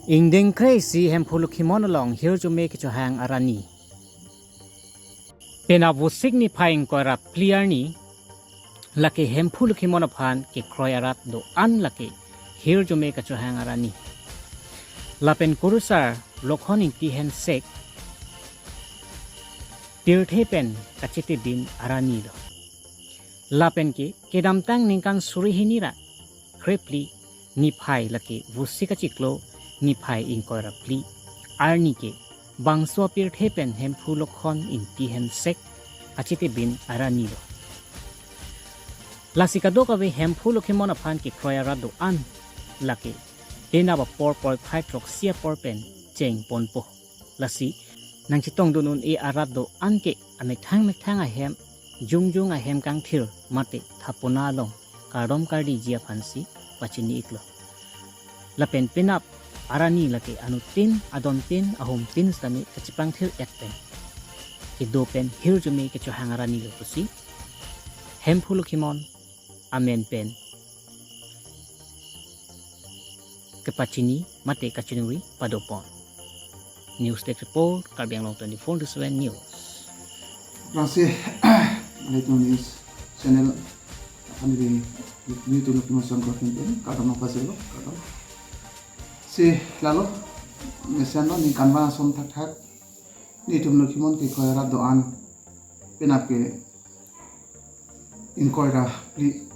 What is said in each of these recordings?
Ingdeng crazy hempulu kimonolong here to make to hang arani. Penavu signifying koira clear ni laki hempulu kimonophan ke kroyarat do unlucky here to make to hang arani. Lapen kurusar lokhoning tihen sek tirthepen kachiti bin arani do. Lapen ke kedamtang ningkan surihinira krepli niphai laki vusika chiklo niphai inkoira pli arni ke bangso tirthepen hempu lokhon inti hen sek achite bin arani do. Lasikado kawe hempu lokhimona phan ke kroyara do an laki denaba 4.5 trok sia porpen cheng ponpo lasi nang chitong dunun e arat do an ke mek thang a hem jung a hem kang thir mate thapona long karom kardi jia phansi pachini iklo lapen pinap arani laki anu tin adon tin ahum tin sami kachipang thir ekpen ke do pen hir jumi ke chohang arani lo pusi hempulu kimon amen pen kepachini mate kachinuri padopon news desk report Karbiang Long 24/7 news. Gracias itu news channel kami di YouTube information content kada no paselo kada si lalu misalnya ni kanba som thak ni tum no kimon ki koira doan penape in koira pli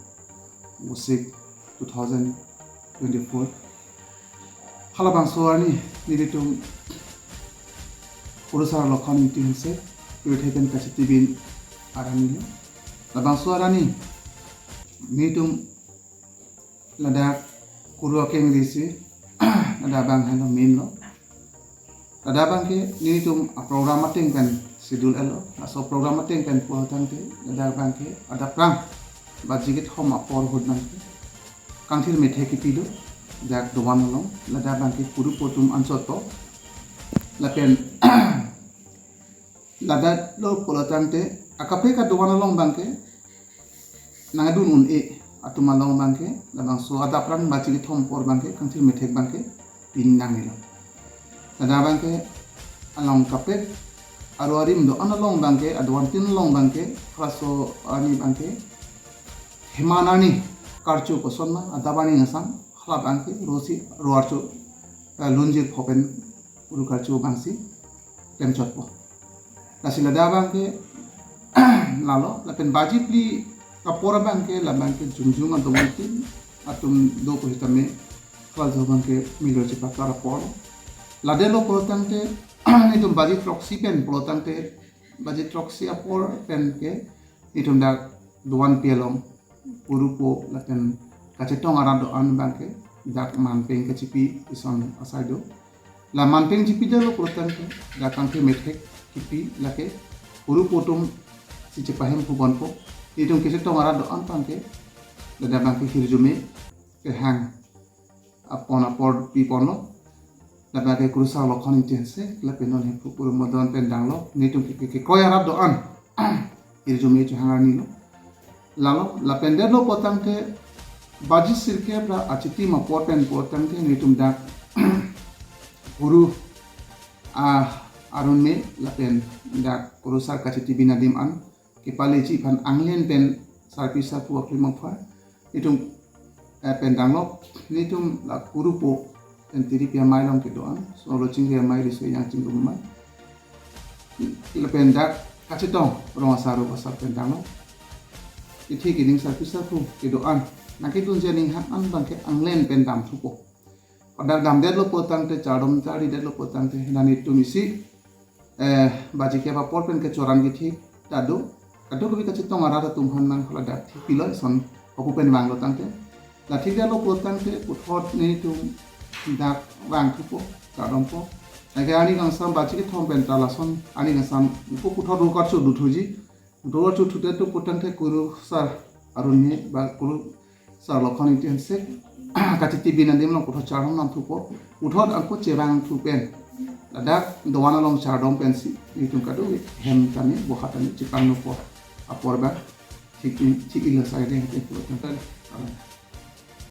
musik 2024 hala bangsoani ni tum urusara lokhan meeting se tirthepen kachitibin arani la bangsoarani ni tum lada kurwa keng risi lada bang hano main lo lada bang ke ni tum program ating kan schedule elo aso program ating kan pohatan ke lada bang ke ada prang bajigit hom apor hodnan ke kangthil methe ki pido jak dowan lo lada bang ke puru potum ansoto lapen lada lo polatan te akape ka dowan long bang ke nangadun un e atumalong bangke labang so ada pran baci thom por bangke kangthil methek bangke pinangilo ada bangke along kapet aroarim do analong bangke adwan tin long bangke kraso ani bangke himanani karchu ko sonna adabani ngasam khala bangke rosi roarchu lunjir phopen uru karchu bangsi temchotpo lasila da bangke lalo lapen baji pli kapora bangke la bangke jungjung atau mungkin atum do ko hitame kalzo bangke milo cepat para polo la de lo polotante itu budget proxy pen polotante budget proxy apor pen ke itu ndak doan pelong purupo la pen kacetong arado an bangke dak manpeng kecipi ison asaido la manpeng cipi de lo polotante datang ke metrek kipi la ke purupo tum si cepahem pugonpo itong kisi tong arado antang ke lada bangke hirjume ke hang apon apor pipono lada ke kurusa lokon intense la penon he pupur modon pendang lo nitung ke koy arado an hirjume chu hangani lo lalo la pender lo potang ke baji sirke pra achiti ma poten potang ke nitung dak puru arun me la pen dak kurusa kachiti binadim an kipale ci pan anglen pen sarpisa pu apri mangfa itum pen danglok nitum la kurupo pen tiri pia mailong ke doan so lo cingre mai riso yang cingru mai le pen dak kacetong rong asaru pasar pen danglok ithi kining sarpisa pu ke doan naki tun jening han an bangke anglen pen dam thupo pada dam det lo potang te chadom chari det lo potang te nani tumisi baji ke pa por pen ke choran gi thi tado kado kami kacetong arada tumhan nang kala dak piloi son okupen wang lo tangte la thik lo ko tangte puthot ni tum dak wang thupo kadompo nage ani gang sam bachi ke thom ben tala son ani gang sam ko puthot ru karchu duthuji do chu thute to putangte kuru sar arunni ba kuru sar lokhani tense kachiti binadim lo puthot charom nam thupo puthot angko chebang thupen ladak dowana long chardom pensi nitum kado hem tani bohatani cipang no po aporba cik ilah saya deh itu tentang